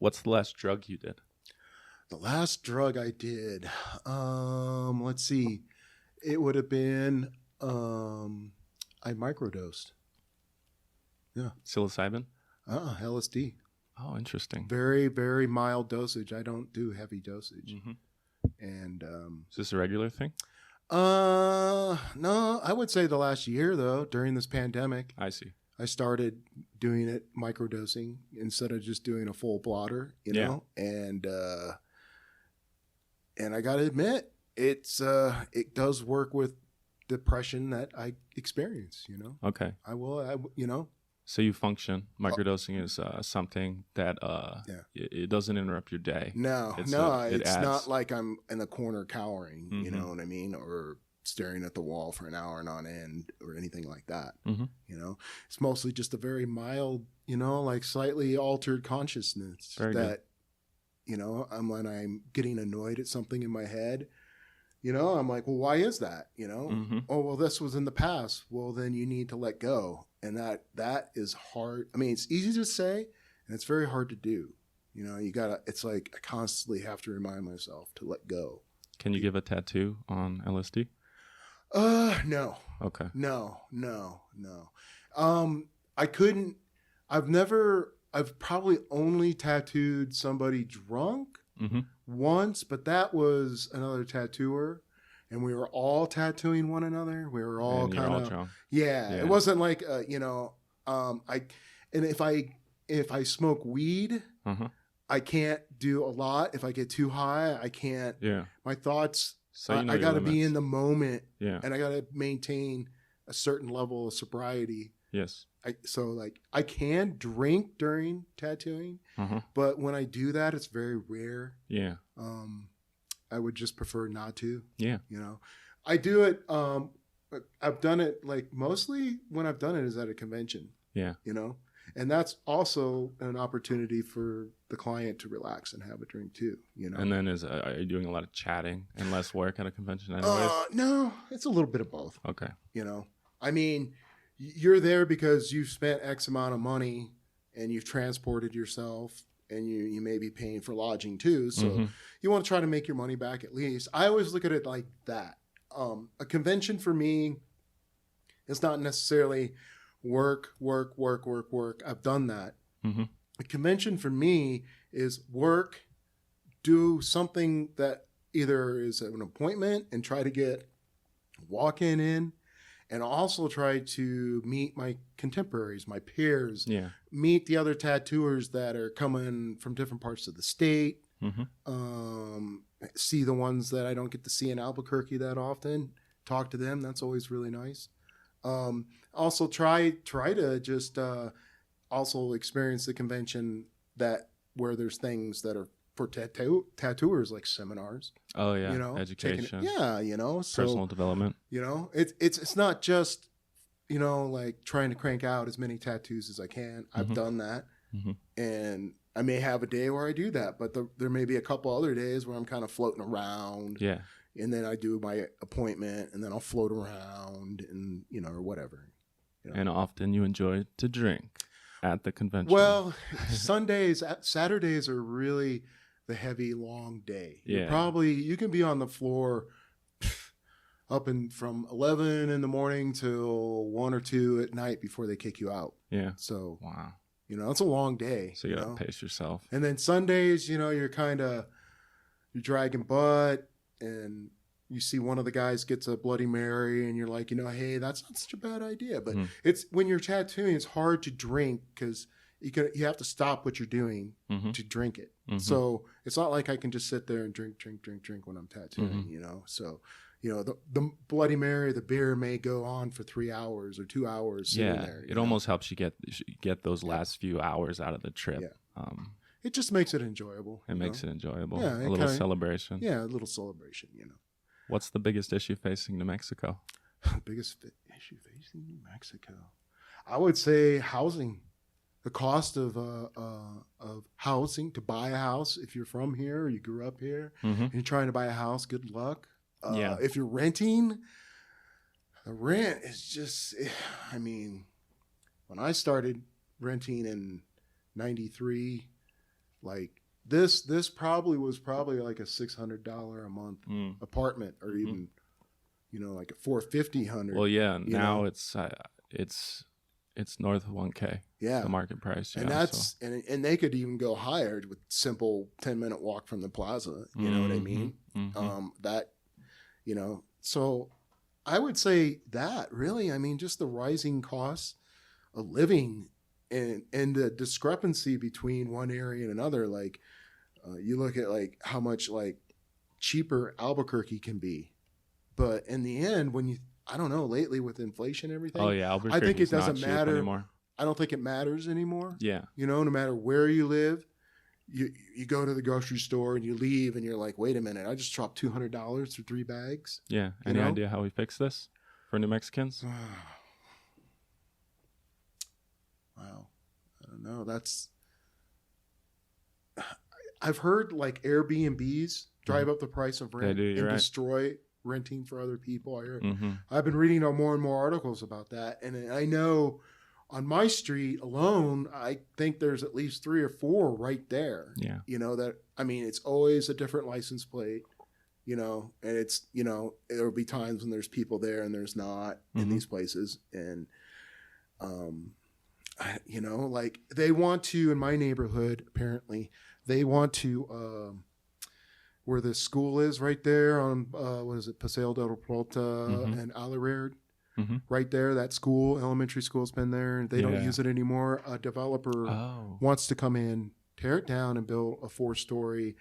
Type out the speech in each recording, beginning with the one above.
What's the last drug you did? The last drug I did, let's see, it would have been, I microdosed. Yeah. Psilocybin? LSD. Oh, interesting. Very, very mild dosage. I don't do heavy dosage. Mm-hmm. And Is this a regular thing? no, I would say the last year though, during this pandemic, I see. I started doing it microdosing instead of just doing a full blotter, you know? And I got to admit, it does work with depression that I experience, you know? Okay. You know? So you function. Microdosing is something that it doesn't interrupt your day. No, It's not like I'm in a corner cowering, you know what I mean? Or staring at the wall for an hour and on end or anything like that. Mm-hmm. You know, it's mostly just a very mild, you know, like slightly altered consciousness Very good. You know, when I'm getting annoyed at something in my head, you know, I'm like, well, why is that? You know, Mm-hmm. oh, well, this was in the past. Well, then you need to let go. And that is hard. I mean, it's easy to say and it's very hard to do. You know, it's like I constantly have to remind myself to let go. Can you give a tattoo on LSD? No. Okay. No. I couldn't, I've probably only tattooed somebody drunk Mm-hmm. once, but that was another tattooer and we were all tattooing one another. We were all And you're all kind of, drunk. yeah, Yeah. it wasn't like, you know, if I smoke weed, Uh-huh. I can't do a lot. If I get too high, I can't, Yeah. my thoughts, So you know I your got to be limits. in the moment Yeah. and I got to maintain a certain level of sobriety. Yes. I can drink during tattooing, Uh-huh. but when I do that, it's very rare. Yeah. I would just prefer not to, Yeah. you know. I do it, I've done it like mostly when I've done it is at a convention, Yeah. you know, and that's also an opportunity for the client to relax and have a drink too, you know. And then are you doing a lot of chatting and less work at a convention anyways? No, it's a little bit of both. Okay. You know, I mean, you're there because you've spent X amount of money and you've transported yourself and you may be paying for lodging too. So you want to try to make your money back at least. I always look at it like that. A convention for me is not necessarily work. I've done that. Mm-hmm. A convention for me is work, do something that either is an appointment and try to get walk-in in, and also try to meet my contemporaries, my peers, Yeah. meet the other tattooers that are coming from different parts of the state, Mm-hmm. see the ones that I don't get to see in Albuquerque that often, talk to them. That's always really nice. Also try to just also experience the convention where there's things that are for tattooers like seminars. Oh yeah. You know, Education. you know, so Personal development. you know, it's not just, you know, like trying to crank out as many tattoos as I can. I've done that, and I may have a day where I do that, but there may be a couple other days where I'm kind of floating around. Yeah. And then I do my appointment, and then I'll float around, and you know, or whatever. You know? And often you enjoy to drink at the convention. Well, Saturdays are really the heavy, long day. Yeah. You can be on the floor up from 11 in the morning till 1 or 2 at night before they kick you out. Yeah. So, Wow. you know, it's a long day. So you gotta know? pace yourself. And then Sundays, you know, you're dragging butt, and you see one of the guys gets a Bloody Mary, and you're like, you know, hey, that's not such a bad idea. But it's when you're tattooing, it's hard to drink because you have to stop what you're doing to drink it. So it's not like I can just sit there and drink when I'm tattooing, you know. So, you know, the Bloody Mary, the beer may go on for 3 hours or 2 hours sitting there. It almost helps you get those last few hours out of the trip. Yeah. It just makes it enjoyable. It makes it enjoyable. Yeah, a little celebration. Yeah, a little celebration, you know. What's the biggest issue facing New Mexico? Biggest issue facing New Mexico, I would say housing. The cost of housing, to buy a house if you're from here or you grew up here and you're trying to buy a house, good luck. If you're renting, the rent is just, I mean, when I started renting in 93, Like this probably was like a $600 a month apartment, or even like a $450. Well, yeah. Now it's north of 1K. Yeah, the market price. And that's and they could even go higher with simple 10-minute walk from the plaza. You know what I mean? That so I would say that really, I mean, just the rising costs of living and the discrepancy between one area and another. Like you look at like how much like cheaper Albuquerque can be, but in the end, when I don't know, lately with inflation and everything. Oh yeah, Albuquerque. I think it doesn't matter anymore. I don't think it matters anymore. Yeah. No matter where you live, you go to the grocery store and you leave and you're like, wait a minute, I just dropped $200 for 3 bags. Yeah. Any idea how we fix this for New Mexicans? Wow. I don't know. I've heard like Airbnbs drive up the price of rent and destroy renting for other people. I've been reading on more and more articles about that. And I know on my street alone, I think there's at least 3 or 4 right there. Yeah. That, I mean, it's always a different license plate, and it's, there'll be times when there's people there and there's not in these places. And, like they want to, in my neighborhood, apparently, they want to, where the school is right there on, what is it, Paseo del Plata and Alarrard. Right there, that school, elementary school's been there. They don't use it anymore. A developer wants to come in, tear it down, and build a 4-story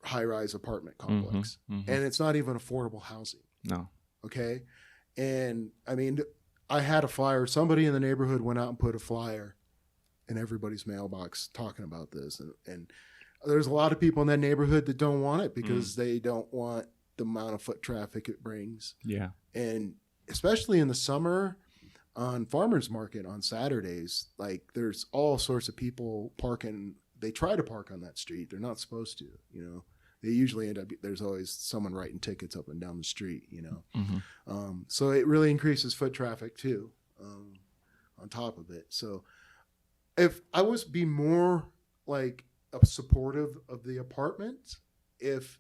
high-rise apartment complex. And it's not even affordable housing. No. Okay? And, I mean, I had a flyer. Somebody in the neighborhood went out and put a flyer in everybody's mailbox talking about this. And there's a lot of people in that neighborhood that don't want it because they don't want the amount of foot traffic it brings. Yeah. And especially in the summer on farmers market on Saturdays, like there's all sorts of people parking. They try to park on that street. They're not supposed to, they usually end up, there's always someone writing tickets up and down the street, so it really increases foot traffic too, on top of it. So if I was be more like supportive of the apartment, if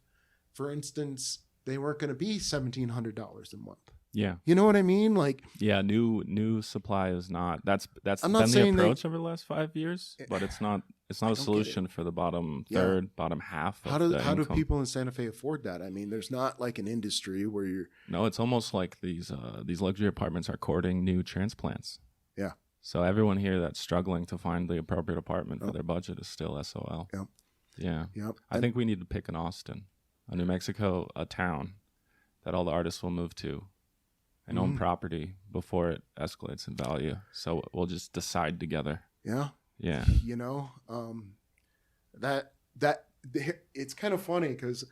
for instance, they weren't going to be $1,700 a month. Yeah. You know what I mean? Like, yeah, new supply is not. That's I'm been not the approach over the last 5 years, but it's not a solution for the bottom third, bottom half. How do people in Santa Fe afford that? I mean, there's not like an industry where you're. No, it's almost like these luxury apartments are courting new transplants. Yeah. So everyone here that's struggling to find the appropriate apartment for their budget is still SOL. Yep. Yeah. Yep. I think we need to pick an Austin, a New Mexico, a town that all the artists will move to and own property before it escalates in value. So we'll just decide together. Yeah. Yeah. That it's kind of funny because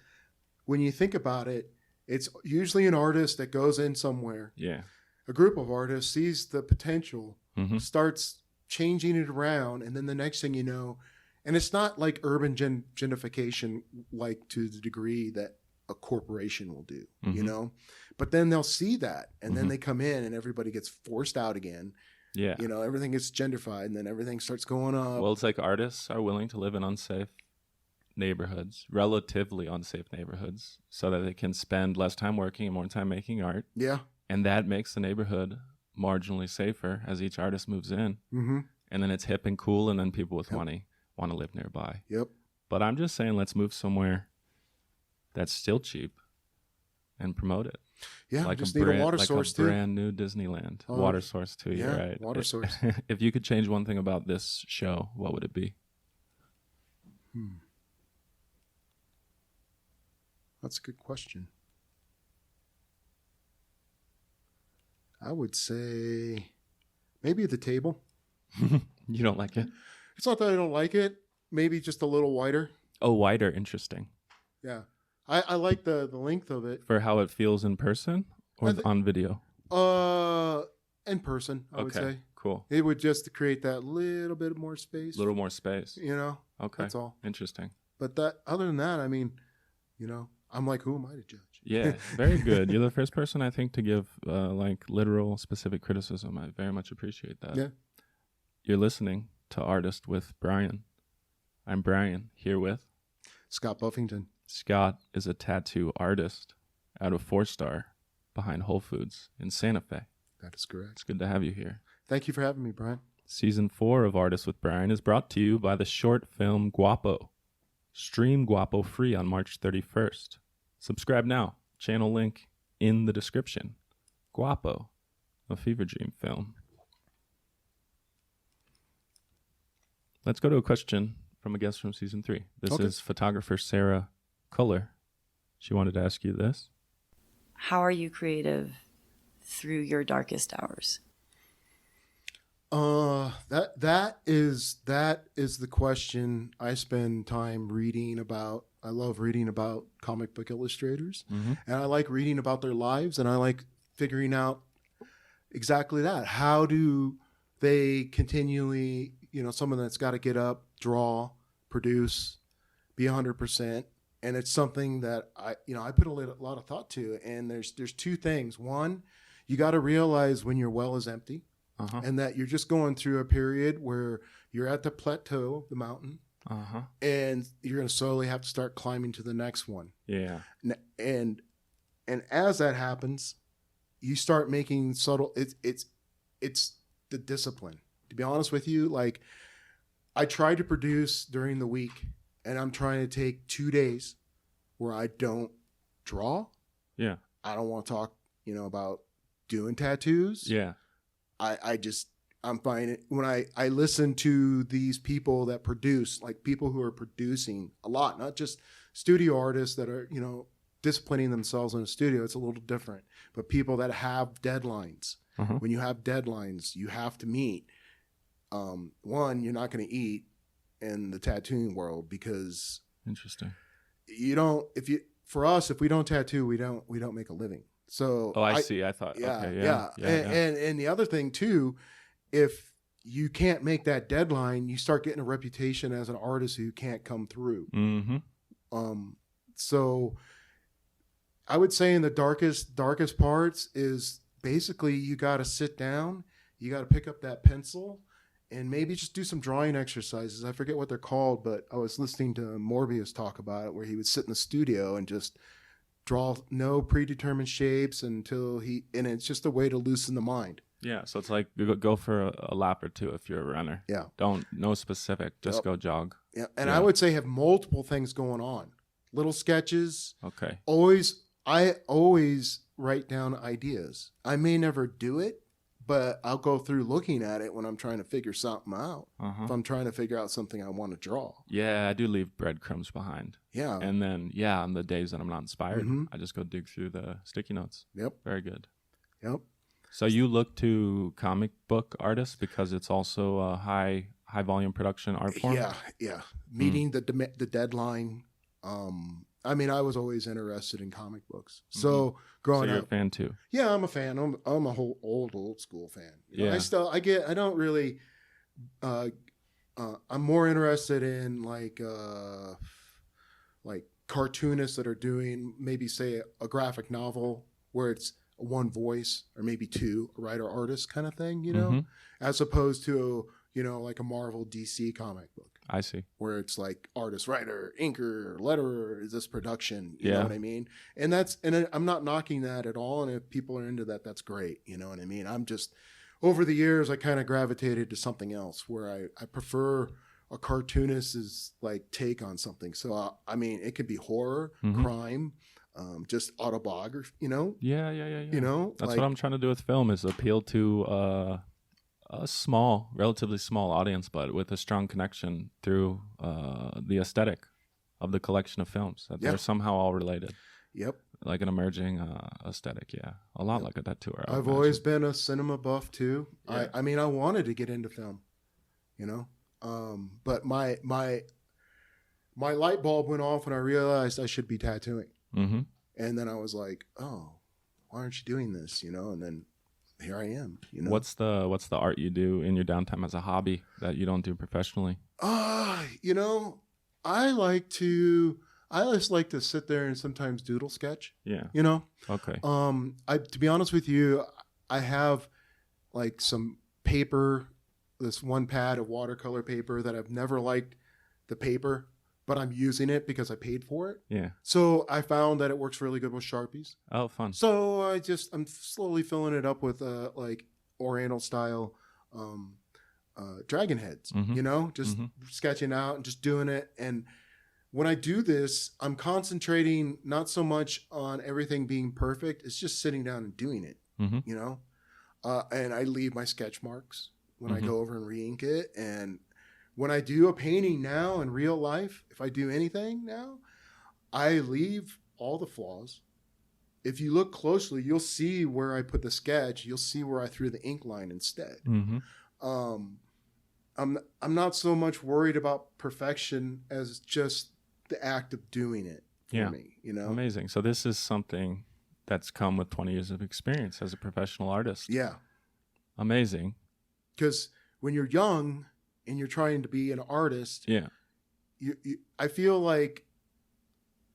when you think about it, it's usually an artist that goes in somewhere. Yeah. A group of artists sees the potential, starts changing it around, and then the next thing you know, and it's not like urban gentrification, like to the degree that a corporation will do, but then they'll see that, and then they come in, and everybody gets forced out again. Yeah, everything gets gentrified, and then everything starts going up. Well, it's like artists are willing to live in unsafe neighborhoods, relatively unsafe neighborhoods, so that they can spend less time working and more time making art. Yeah, and that makes the neighborhood marginally safer as each artist moves in, and then it's hip and cool, and then people with money want to live nearby. Yep. But I'm just saying, let's move somewhere that's still cheap and promote it. Yeah, like just need a water source too. Brand new Disneyland. Water source too, you're right. Water source. If you could change one thing about this show, what would it be? That's a good question. I would say maybe the table. You don't like it? It's not that I don't like it. Maybe just a little wider. Oh, wider. Interesting. Yeah. I like the length of it. For how it feels in person or on video? In person, I would say. Cool. It would just create that little bit more space. A little more space. Okay. That's all. Interesting. But other than that, I mean, I'm like, who am I to judge? Yeah, very good. You're the first person I think to give like literal specific criticism. I very much appreciate that. Yeah. You're listening to Artist with Brian. I'm Brian, here with Scott Buffington. Scott is a tattoo artist out of 4-Star behind Whole Foods in Santa Fe. That is correct. It's good to have you here. Thank you for having me, Brian. Season 4 of Artists with Brian is brought to you by the short film Guapo. Stream Guapo free on March 31st. Subscribe now. Channel link in the description. Guapo, a fever dream film. Let's go to a question from a guest from season 3. This is photographer Sarah Culler. She wanted to ask you this. How are you creative through your darkest hours? That is the question I spend time reading about. I love reading about comic book illustrators, and I like reading about their lives, and I like figuring out exactly that. How do they continually, someone that's got to get up, draw, produce, be 100%, and it's something that I put a lot of thought to. And there's two things. One, you got to realize when your well is empty. And that you're just going through a period where you're at the plateau of the mountain, and you're going to slowly have to start climbing to the next one. Yeah. And as that happens, you start making subtle. It's the discipline. To be honest with you, like I try to produce during the week, and I'm trying to take 2 days where I don't draw. Yeah. I don't want to talk, about doing tattoos. Yeah. I'm finding when I listen to these people that produce, like people who are producing a lot, not just studio artists that are, disciplining themselves in a studio. It's a little different, but people that have deadlines. When you have deadlines, you have to meet. One, you're not going to eat in the tattooing world because interesting. For us, if we don't tattoo, we don't make a living. So I see. I thought, yeah. And the other thing too, if you can't make that deadline, you start getting a reputation as an artist who can't come through. So I would say in the darkest parts is basically you got to sit down, you got to pick up that pencil, and maybe just do some drawing exercises. I forget what they're called, but I was listening to Morbius talk about it, where he would sit in the studio and just draw no predetermined shapes and it's just a way to loosen the mind. Yeah, so it's like go for a lap or two if you're a runner. Yeah. No specific, just go jog. Yeah, and I would say have multiple things going on. Little sketches. Okay. I always write down ideas. I may never do it, but I'll go through looking at it when I'm trying to figure something out. If I'm trying to figure out something I want to draw. Yeah, I do leave breadcrumbs behind. Yeah. And then, on the days that I'm not inspired, I just go dig through the sticky notes. Yep. Very good. Yep. So you look to comic book artists because it's also a high volume production art form? Yeah. Meeting the deadline. I was always interested in comic books. So growing up, so you're a fan too. Yeah, I'm a fan. I'm a whole old school fan. I don't really. I'm more interested in like cartoonists that are doing maybe say a graphic novel where it's one voice or maybe two, a writer artist kind of thing, as opposed to like a Marvel DC comic book. I see. Where it's like artist, writer, inker, letterer, is this production? You know what I mean? And I'm not knocking that at all. And if people are into that, that's great. You know what I mean? I'm just, over the years, I kind of gravitated to something else where I prefer a cartoonist's like take on something. So, it could be horror, crime, just autobiography, Yeah. That's like, what I'm trying to do with film is appeal to a relatively small audience, but with a strong connection through the aesthetic of the collection of films. That they're somehow all related. Yep. Like an emerging aesthetic, a lot like a tattooer. I've always been a cinema buff too. Yeah. I wanted to get into film, but my light bulb went off when I realized I should be tattooing. And then I was like, oh, why aren't you doing this? And then here I am. What's the art you do in your downtime as a hobby that you don't do professionally? I just like to sit there and sometimes doodle sketch. Yeah. Okay. To be honest with you, I have like some paper, this one pad of watercolor paper that I've never liked the paper, but I'm using it because I paid for it. Yeah. So I found that it works really good with Sharpies. Oh, fun. So I'm slowly filling it up with like Oriental style dragon heads, just sketching out and just doing it. And when I do this, I'm concentrating not so much on everything being perfect. It's just sitting down and doing it, and I leave my sketch marks when I go over and re-ink it. And when I do a painting now in real life, if I do anything now, I leave all the flaws. If you look closely, you'll see where I put the sketch. You'll see where I threw the ink line instead. I'm not so much worried about perfection as just the act of doing it for me, Amazing. So this is something that's come with 20 years of experience as a professional artist. Yeah. Amazing. Because when you're young and you're trying to be an artist, I feel like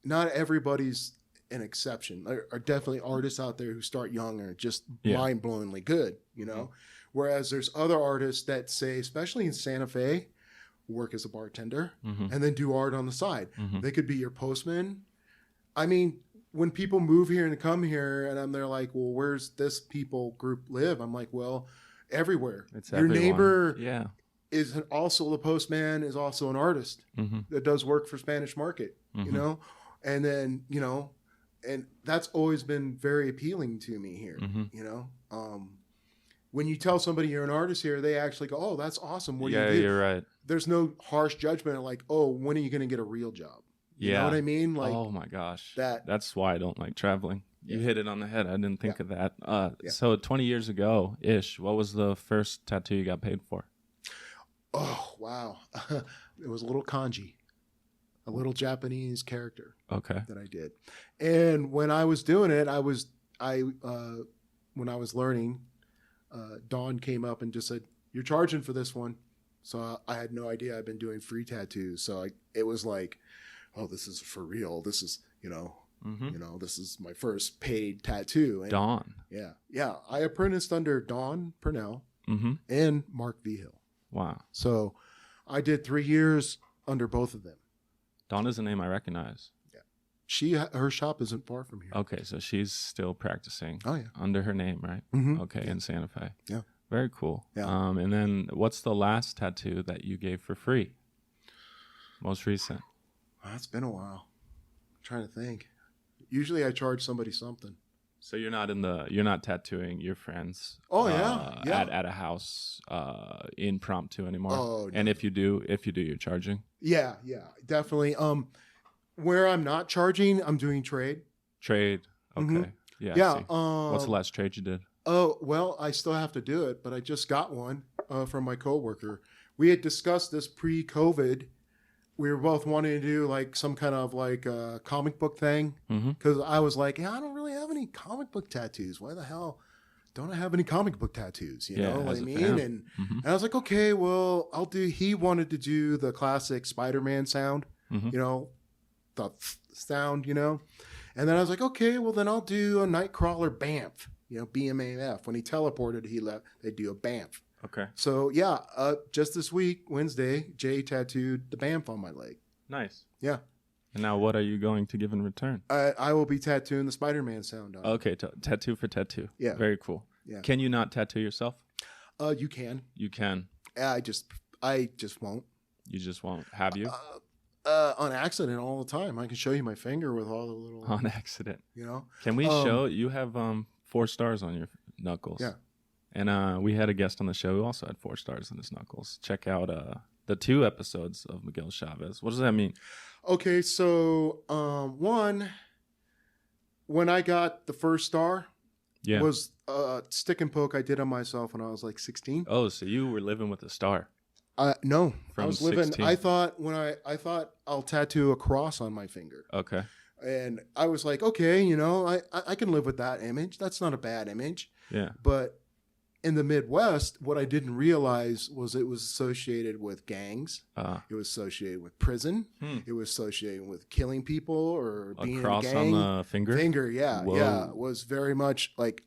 not everybody's an exception. There are definitely artists out there who start young and are just mind-blowingly good, Whereas there's other artists that say, especially in Santa Fe, work as a bartender and then do art on the side. They could be your postman. I mean, when people move here and come here and they're like, well, where's this people group live? I'm like, well, everywhere. It's your everyone. Neighbor is also the postman, is also an artist that does work for Spanish Market, and then, and that's always been very appealing to me here, when you tell somebody you're an artist here, they actually go, oh, that's awesome. What do you do? You're right. There's no harsh judgment like, oh, when are you going to get a real job? You know what I mean? Like, oh my gosh. That's why I don't like traveling. You hit it on the head. I didn't think of that. So 20 years ago-ish, what was the first tattoo you got paid for? Oh, wow. It was a little kanji, a little Japanese character that I did. And when I was doing it, when I was learning, Dawn came up and just said, you're charging for this one. So I had no idea I'd been doing free tattoos. So it was like, oh, this is for real. This is, this is my first paid tattoo. And Dawn. Yeah. Yeah. I apprenticed under Dawn Purnell and Mark Vigil. Wow. So I did 3 years under both of them. Dawn is a name I recognize. Yeah. Her shop isn't far from here. Okay. So she's still practicing under her name, right? Okay. In Santa Fe. Yeah. Very cool. Yeah. And then what's the last tattoo that you gave for free? Most recent. That's been a while. I'm trying to think. Usually I charge somebody something. So you're not tattooing your friends. Oh At a house impromptu anymore. Oh, no. And if you do, you're charging. Yeah, definitely. Where I'm not charging, I'm doing trade. Trade. Okay. Yeah. Yeah. What's the last trade you did? Oh, well, I still have to do it, but I just got one from my coworker. We had discussed this pre-COVID. We were both wanting to do like some kind of like a comic book thing because I was like, I don't really have any comic book tattoos. Why the hell don't I have any comic book tattoos? You know what I mean? And I was like, okay, well, I'll do. He wanted to do the classic Spider-Man sound, the sound, And then I was like, okay, well, then I'll do a Nightcrawler Bamf, BMAF. When he teleported, they'd do a Bamf. Okay. So, just this week, Wednesday, Jay tattooed the Bamf on my leg. Nice. Yeah. And now what are you going to give in return? I will be tattooing the Spider-Man sound on it. Okay, tattoo for tattoo. Yeah. Very cool. Yeah. Can you not tattoo yourself? You can. You can. I just won't. You just won't. Have you? On accident all the time. I can show you my finger with all the little... On accident. Can we show... You have 4 stars on your knuckles. Yeah. And we had a guest on the show who also had 4 stars on his knuckles. Check out the 2 episodes of Miguel Chavez. What does that mean? Okay, so one, when I got the first star, was a stick and poke I did on myself when I was like 16. Oh, so you were living with a star? No, From I was living. 16. I thought I'll tattoo a cross on my finger. Okay. And I was like, okay, I can live with that image. That's not a bad image. Yeah. But in the Midwest, what I didn't realize was it was associated with gangs. It was associated with prison. It was associated with killing people or being in a cross gang. on the finger? Yeah. Whoa. Yeah. It was very much like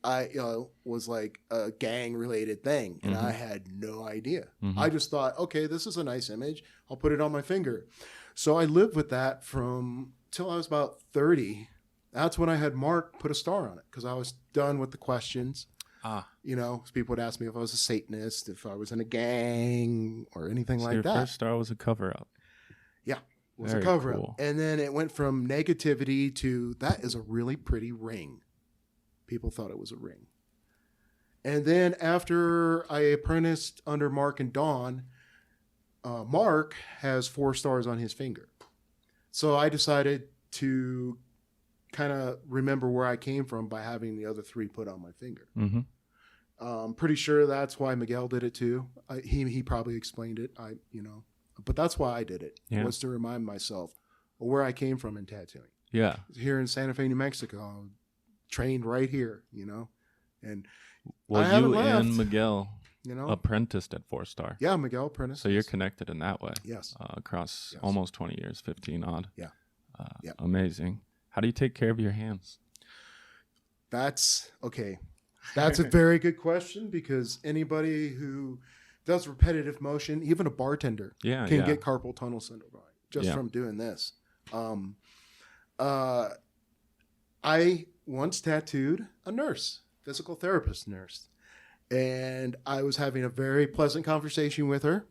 was like a gang related thing. And I had no idea. I just thought, okay, this is a nice image. I'll put it on my finger. So I lived with that till I was about 30. That's when I had Mark put a star on it because I was done with the questions. You know, people would ask me if I was a Satanist, if I was in a gang or anything like your that. Your first star was a cover-up. Yeah, it was Very a cover-up. cool. And then it went from negativity to, that is a really pretty ring. People thought it was a ring. And then after I apprenticed under Mark and Dawn, Mark has 4 stars on his finger. So I decided to kind of remember where I came from by having the other 3 put on my finger. I'm pretty sure that's why Miguel did it too. He probably explained it. But that's why I did it. Yeah. Was to remind myself of where I came from in tattooing. Yeah. Here in Santa Fe, New Mexico, trained right here. And well, you and Miguel apprenticed at 4-star. Yeah, Miguel apprenticed. So you're connected in that way. Yes. Across almost 20 years, 15 odd. Yeah. Amazing. How do you take care of your hands? That's okay. That's a very good question because anybody who does repetitive motion, even a bartender, can get carpal tunnel syndrome just from doing this. I once tattooed a nurse, physical therapist nurse, and I was having a very pleasant conversation with her.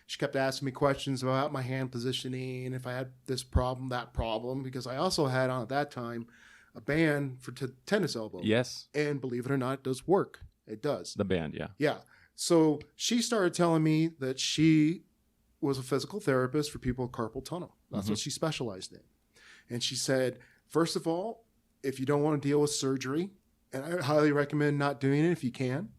She kept asking me questions about my hand positioning, if I had this problem, that problem, because I also had on at that time a band for tennis elbow. Yes. And believe it or not, it does work. It does. The band, yeah. Yeah. So she started telling me that she was a physical therapist for people with carpal tunnel. That's what she specialized in. And she said, first of all, if you don't want to deal with surgery, and I highly recommend not doing it if you can,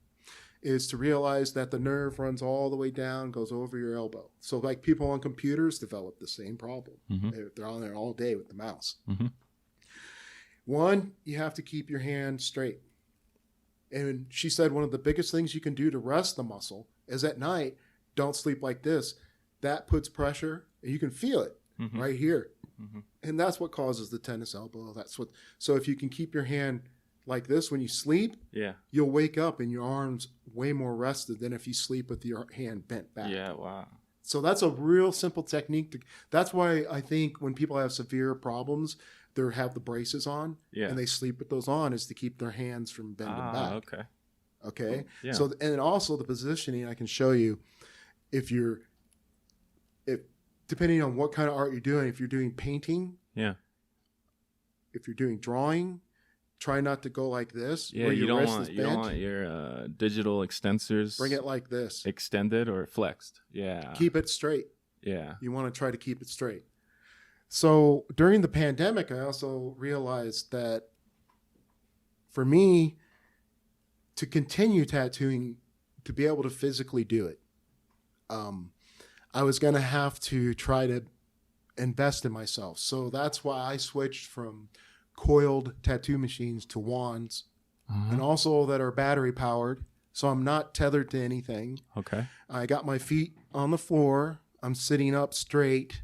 is to realize that the nerve runs all the way down, goes over your elbow. So like people on computers develop the same problem. They're on there all day with the mouse. One, you have to keep your hand straight. And she said one of the biggest things you can do to rest the muscle is at night, don't sleep like this. That puts pressure, and you can feel it right here. And that's what causes the tennis elbow. So if you can keep your hand like this when you sleep, you'll wake up and your arm's way more rested than if you sleep with your hand bent back. Yeah, wow. So that's a real simple technique. That's why I think when people have severe problems, they have the braces on and they sleep with those on is to keep their hands from bending back. Okay. Yeah. So, and also the positioning, I can show you if depending on what kind of art you're doing, if you're doing painting, if you're doing drawing, try not to go like this. Yeah, you don't want your digital extensors. Bring it like this. Extended or flexed. Yeah. Keep it straight. Yeah. You want to try to keep it straight. So during the pandemic, I also realized that for me to continue tattooing, to be able to physically do it, I was going to have to try to invest in myself. So that's why I switched from coiled tattoo machines to wands, and also that are battery powered. So I'm not tethered to anything. Okay. I got my feet on the floor. I'm sitting up straight.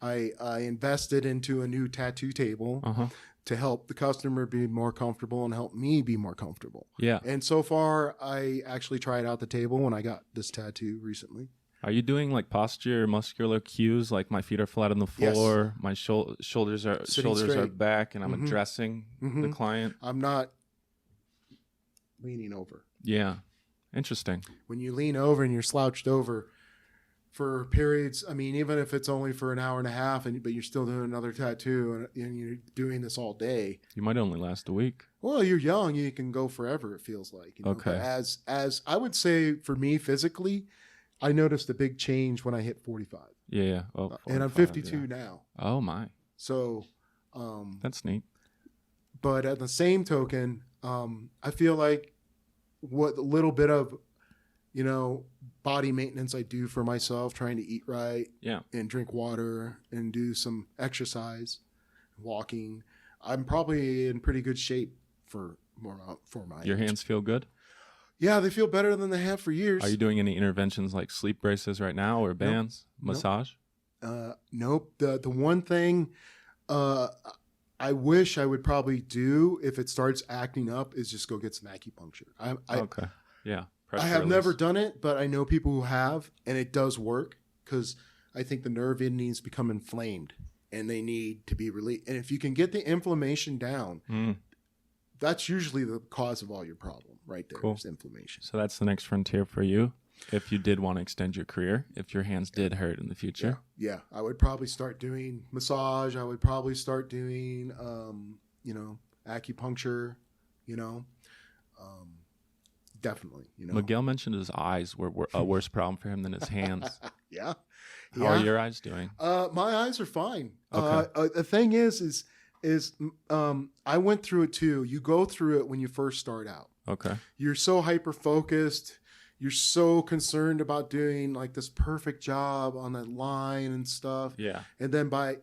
I invested into a new tattoo table to help the customer be more comfortable and help me be more comfortable. Yeah. And so far, I actually tried out the table when I got this tattoo recently. Are you doing like posture, muscular cues, like my feet are flat on the floor, my shoulders are back, and I'm addressing the client? I'm not leaning over. Yeah. Interesting. When you lean over and you're slouched over for periods, I mean, even if it's only for an hour and a half, but you're still doing another tattoo and you're doing this all day. You might only last a week. Well, you're young. You can go forever, it feels like. Okay. But as I would say, for me physically, I noticed a big change when I hit 45. Yeah. Oh, 45, and I'm 52 now. Oh, my. So. That's neat. But at the same token, I feel like what little bit of, body maintenance I do for myself, trying to eat right and drink water and do some exercise, walking, I'm probably in pretty good shape for my Your age. hands feel good? Yeah, they feel better than they have for years. Are you doing any interventions like sleep braces right now or bands, massage? Nope. The one thing I wish I would probably do if it starts acting up is just go get some acupuncture. Okay. Yeah. I have never done it, but I know people who have, and it does work because I think the nerve endings become inflamed and they need to be released. And if you can get the inflammation down, that's usually the cause of all your problem right there. Cool. Is inflammation. So that's the next frontier for you. If you did want to extend your career, if your hands did hurt in the future. Yeah. I would probably start doing massage. I would probably start doing, acupuncture, definitely. Miguel mentioned his eyes were a worse problem for him than his hands. Yeah. How are your eyes doing? My eyes are fine. Okay. The thing is I went through it too. You go through it when you first start out. Okay. You're so hyper focused. You're so concerned about doing like this perfect job on that line and stuff. Yeah. And then by,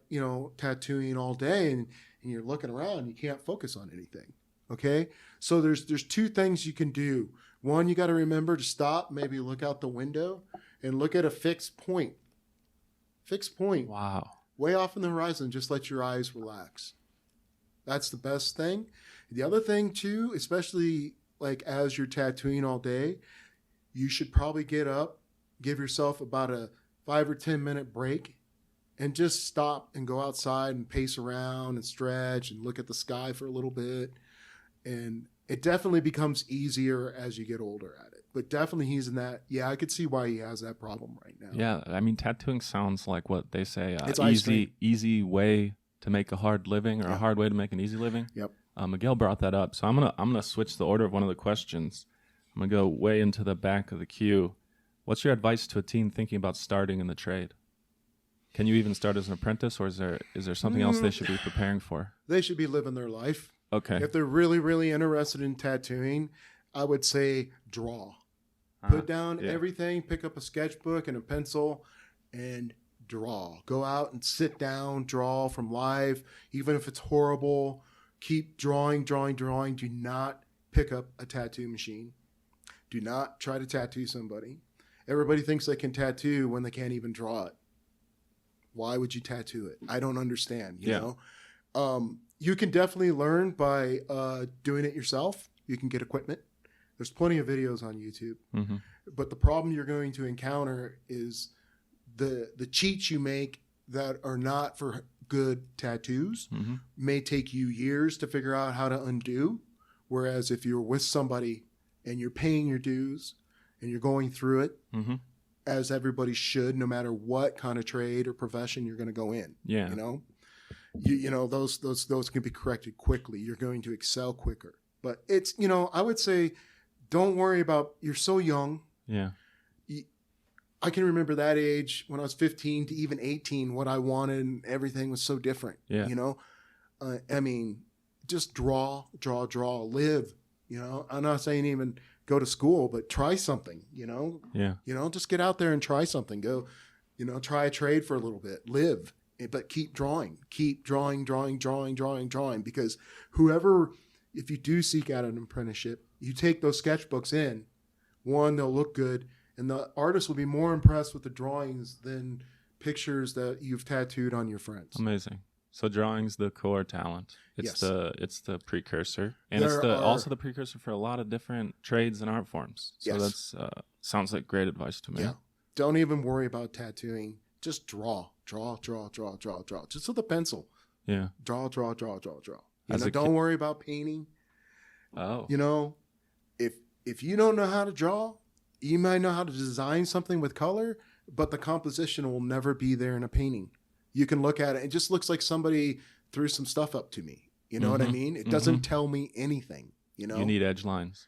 tattooing all day and you're looking around, you can't focus on anything. Okay. So there's two things you can do. One, you got to remember to stop, maybe look out the window and look at a fixed point. Fixed point. Wow. Way off in the horizon. Just let your eyes relax. That's the best thing. The other thing too, especially like as you're tattooing all day, you should probably get up, give yourself about a 5 or 10 minute break and just stop and go outside and pace around and stretch and look at the sky for a little bit. And it definitely becomes easier as you get older at it. But definitely he's in that. Yeah, I could see why he has that problem right now. Yeah, I mean, tattooing sounds like what they say, it's easy way to make a hard living or a hard way to make an easy living. Yep. Miguel brought that up. So I'm gonna switch the order of one of the questions. I'm going to go way into the back of the queue. What's your advice to a teen thinking about starting in the trade? Can you even start as an apprentice, or is there something else they should be preparing for? They should be living their life. Okay. If they're really, really interested in tattooing, I would say draw. Put down everything, pick up a sketchbook and a pencil, and draw. Go out and sit down, draw from life. Even if it's horrible, keep drawing. Do not pick up a tattoo machine. Do not try to tattoo somebody. Everybody thinks they can tattoo when they can't even draw it. Why would you tattoo it? I don't understand, you know? You can definitely learn by doing it yourself. You can get equipment. There's plenty of videos on YouTube. Mm-hmm. But the problem you're going to encounter is the cheats you make that are not for good tattoos may take you years to figure out how to undo. Whereas if you're with somebody and you're paying your dues and you're going through it as everybody should, no matter what kind of trade or profession you're going to go in. Yeah. Those can be corrected quickly. You're going to excel quicker. But it's, I would say, don't worry about, you're so young. Yeah. I can remember that age when I was 15 to even 18, what I wanted and everything was so different. Yeah. Just draw, live. I'm not saying even go to school, but try something, Yeah. Just get out there and try something. Go, try a trade for a little bit, live, but keep drawing, because if you do seek out an apprenticeship, you take those sketchbooks in, one, they'll look good, and the artist will be more impressed with the drawings than pictures that you've tattooed on your friends. Amazing. So drawing's the core talent. It's the precursor, and also the precursor for a lot of different trades and art forms. So that's sounds like great advice to me. Yeah. Don't even worry about tattooing. Just draw. Just with a pencil. Yeah. Draw. Don't worry about painting. Oh. If you don't know how to draw, you might know how to design something with color, but the composition will never be there in a painting. You can look at it. It just looks like somebody threw some stuff up to me. You know what I mean? It doesn't tell me anything. You need edge lines.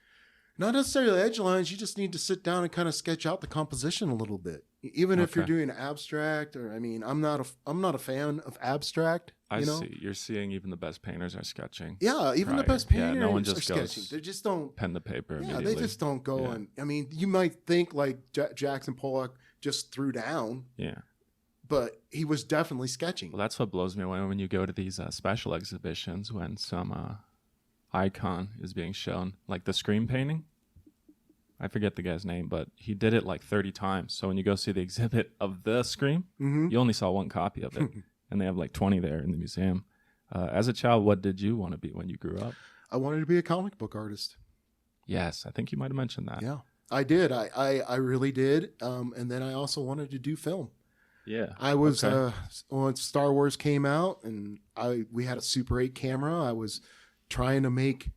Not necessarily edge lines. You just need to sit down and kind of sketch out the composition a little bit. Even if you're doing abstract, or I'm not a fan of abstract. I see. You're seeing even the best painters are sketching. Yeah, even the best painters no one just are goes sketching. They just don't pen to paper. Yeah, they just don't go and. You might think like Jackson Pollock just threw down. Yeah. But he was definitely sketching. Well, that's what blows me away when you go to these special exhibitions when some icon is being shown, like the screen painting. I forget the guy's name, but he did it like 30 times. So when you go see the exhibit of the Scream, you only saw one copy of it. And they have like 20 there in the museum. As a child, what did you want to be when you grew up? I wanted to be a comic book artist. Yes, I think you might have mentioned that. Yeah, I did. I really did. And then I also wanted to do film. Yeah. I was when Star Wars came out, and we had a Super 8 camera. I was trying to make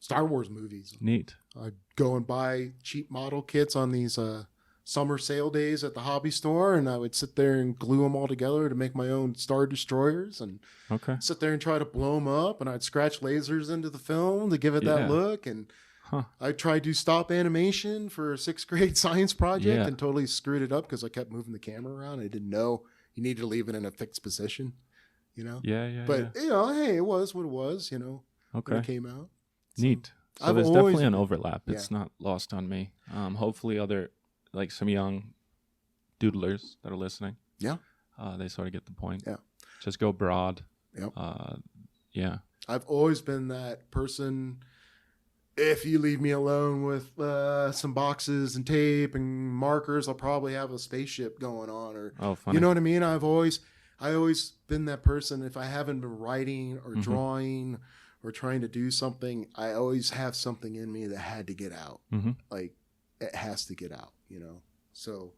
Star Wars movies. Neat. I'd go and buy cheap model kits on these summer sale days at the hobby store, and I would sit there and glue them all together to make my own Star Destroyers, and sit there and try to blow them up, and I'd scratch lasers into the film to give it that look, and I tried to stop animation for a 6th grade science project and totally screwed it up because I kept moving the camera around. I didn't know you needed to leave it in a fixed position, you know? But, you know, hey, it was what it was, you know, when it came out. So, neat. So there's definitely an overlap. It's not lost on me. Hopefully like some young doodlers that are listening. Yeah. They sort of get the point. Yeah. Just go broad. Yep. Yeah. I've always been that person. If you leave me alone with some boxes and tape and markers, I'll probably have a spaceship going on, or you know what I mean? I always been that person. If I haven't been writing or drawing or trying to do something, I always have something in me that had to get out. Like it has to get out, you know? So,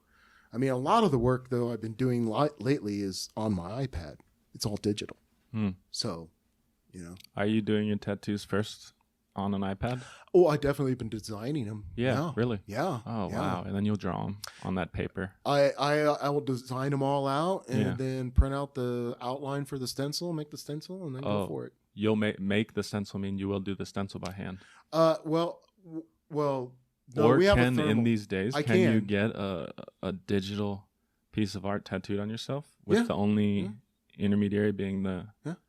I mean, a lot of the work though I've been doing lately is on my iPad. It's all digital. So, you know. Are you doing your tattoos first on an iPad? Oh, I definitely been designing them. Yeah, really? Yeah. Oh, wow. And then you'll draw them on that paper. I will design them all out and then print out the outline for the stencil, make the stencil, and then go for it. You'll make the stencil mean you will do the stencil by hand? Well, no, or we have can a in these days, can you get a digital piece of art tattooed on yourself with the only intermediary being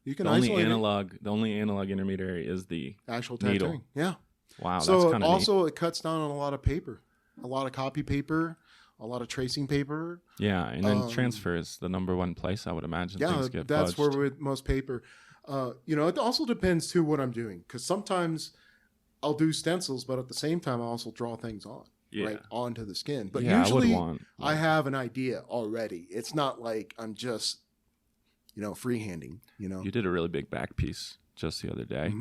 you can the only analog intermediary is the actual needle. tattooing. Yeah. Wow. So that's kind of also it cuts down on a lot of paper, a lot of copy paper, a lot of tracing paper. Yeah, and then transfer is the number one place I would imagine things get that's fudged. where with most paper. You know, it also depends too what I'm doing, because sometimes I'll do stencils, but at the same time I also draw things on. Right onto the skin. But usually I have an idea already. It's not like I'm just, you know, freehanding, you know. You did a really big back piece just the other day.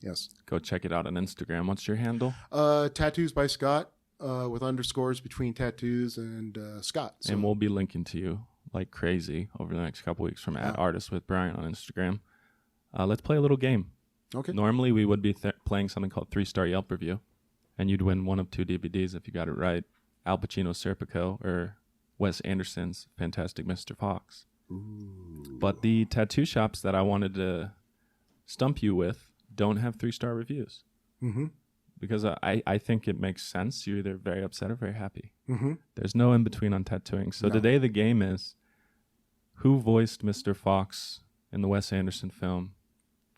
Yes. Go check it out on Instagram. What's your handle? Tattoos by Scott, with underscores between tattoos and Scott. So. And we'll be linking to you like crazy over the next couple weeks from @artistwithbrian on Instagram. Let's play a little game. Okay. Normally we would be playing something called 3-Star Yelp Review, and you'd win one of 2 DVDs if you got it right: Al Pacino's Serpico or Wes Anderson's Fantastic Mr. Fox. Ooh. But the tattoo shops that I wanted to stump you with don't have 3-star reviews. Because I think it makes sense. You're either very upset or very happy. There's no in between on tattooing. So today the game is, who voiced Mr. Fox in the Wes Anderson film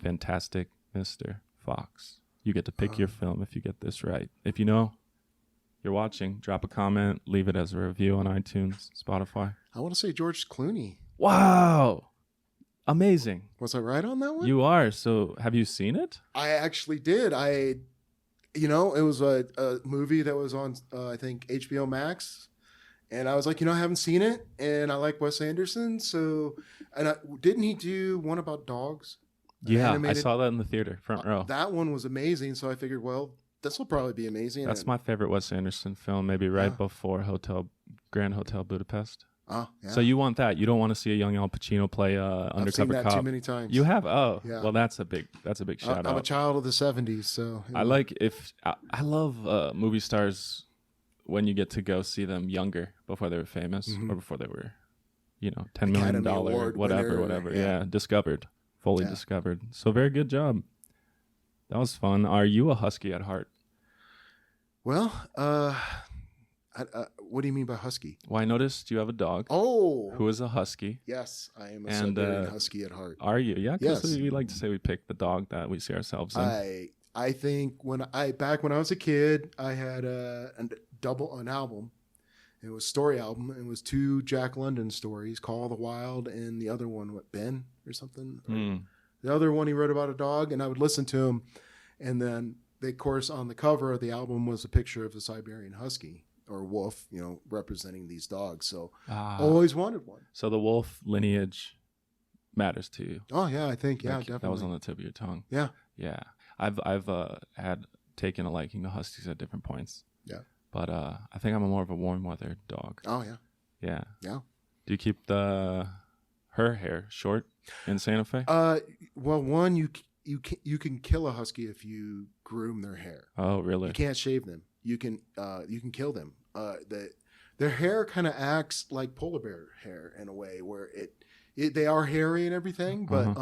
Fantastic Mr. Fox? You get to pick your film if you get this right. If you know, you're watching, drop a comment, leave it as a review on iTunes, Spotify. I want to say George Clooney. Wow. Amazing. Was I right on that one? You are. So have you seen it? I actually did. You know, it was a movie that was on, I think, HBO Max. And I was like, you know, I haven't seen it. And I like Wes Anderson. So, didn't he do one about dogs? Yeah, animated? I saw that in the theater, front row. That one was amazing. So I figured, well, this will probably be amazing. That's my favorite Wes Anderson film, maybe right before Grand Hotel Budapest. Yeah. So you want that? You don't want to see a young Al Pacino play undercover I've seen that cop? Too many times. You have? Oh, yeah. Well, that's a big shout out. I'm a child of the '70s, so I love movie stars when you get to go see them younger, before they were famous or before they were, you know, $10 million, whatever. Yeah, fully discovered. So very good job. That was fun. Are you a husky at heart? Well, what do you mean by husky? Well, I noticed you have a dog. Oh, who is a husky? Yes, I am a Siberian husky at heart. Are you? Yeah, because we like to say we pick the dog that we see ourselves in. I think back when I was a kid, I had an album. It was story album. It was 2 Jack London stories, Call of the Wild, and the other one, Ben or something. The other one he wrote about a dog, and I would listen to him, and then of course, on the cover of the album was a picture of the Siberian Husky or wolf, representing these dogs. So always wanted one. So the wolf lineage matters to you. Oh yeah, I think definitely. That was on the tip of your tongue. Yeah. I've had taken a liking to huskies at different points. Yeah. But I think I'm more of a warm weather dog. Oh yeah. Yeah. Yeah. Do you keep her hair short in Santa Fe? Well, one, you can kill a husky if you groom their hair. Oh, really? You can't shave them. You can kill them. Their hair kind of acts like polar bear hair in a way where they are hairy and everything, but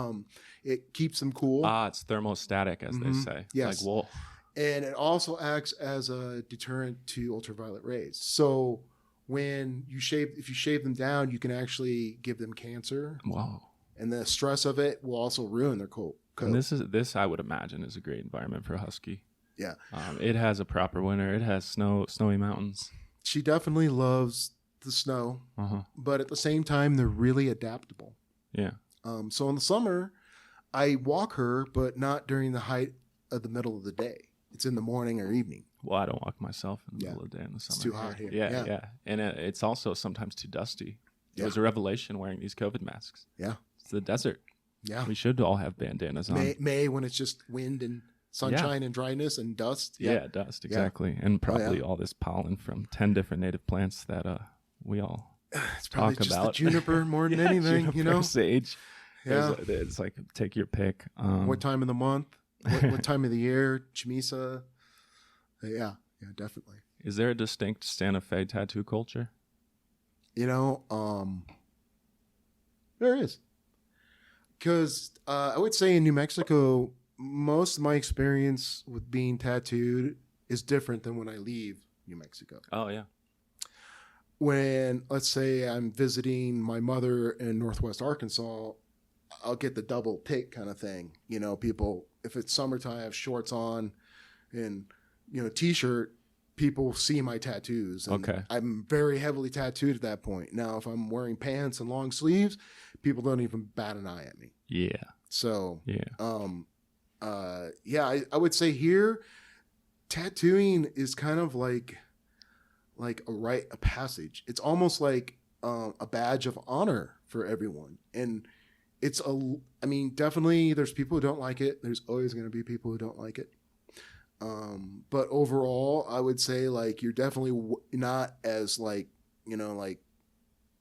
it keeps them cool. It's thermostatic, as they say. Yes. Like wool. And it also acts as a deterrent to ultraviolet rays. So if you shave them down, you can actually give them cancer. Whoa. And the stress of it will also ruin their coat. And this I would imagine is a great environment for a husky. Yeah. It has a proper winter. It has snowy mountains. She definitely loves the snow, but at the same time, they're really adaptable. Yeah. So in the summer, I walk her, but not during the height of the middle of the day. It's in the morning or evening. Well, I don't walk myself in the middle of the day in the summer. It's too hot here. Yeah. And it's also sometimes too dusty. It was a revelation wearing these COVID masks. Yeah. It's the desert. Yeah. We should all have bandanas on. May when it's just wind and sunshine and dryness and dust. Yeah, dust, exactly. Yeah. And probably all this pollen from 10 different native plants that we all it's probably talk just about. The juniper more than anything, juniper, sage. Yeah. It's like take your pick. What time of the month? What time of the year? Chamisa. Yeah, definitely. Is there a distinct Santa Fe tattoo culture? There is. Because I would say in New Mexico, most of my experience with being tattooed is different than when I leave New Mexico. Oh, yeah. When, let's say, I'm visiting my mother in Northwest Arkansas, I'll get the double take kind of thing. People, if it's summertime, I have shorts on and, T-shirt, people see my tattoos. And okay. I'm very heavily tattooed at that point. Now, if I'm wearing pants and long sleeves, people don't even bat an eye at me. Yeah. So, yeah. I would say here, tattooing is kind of like a rite of passage. It's almost like a badge of honor for everyone. And definitely there's people who don't like it. There's always going to be people who don't like it. But overall, I would say you're definitely not as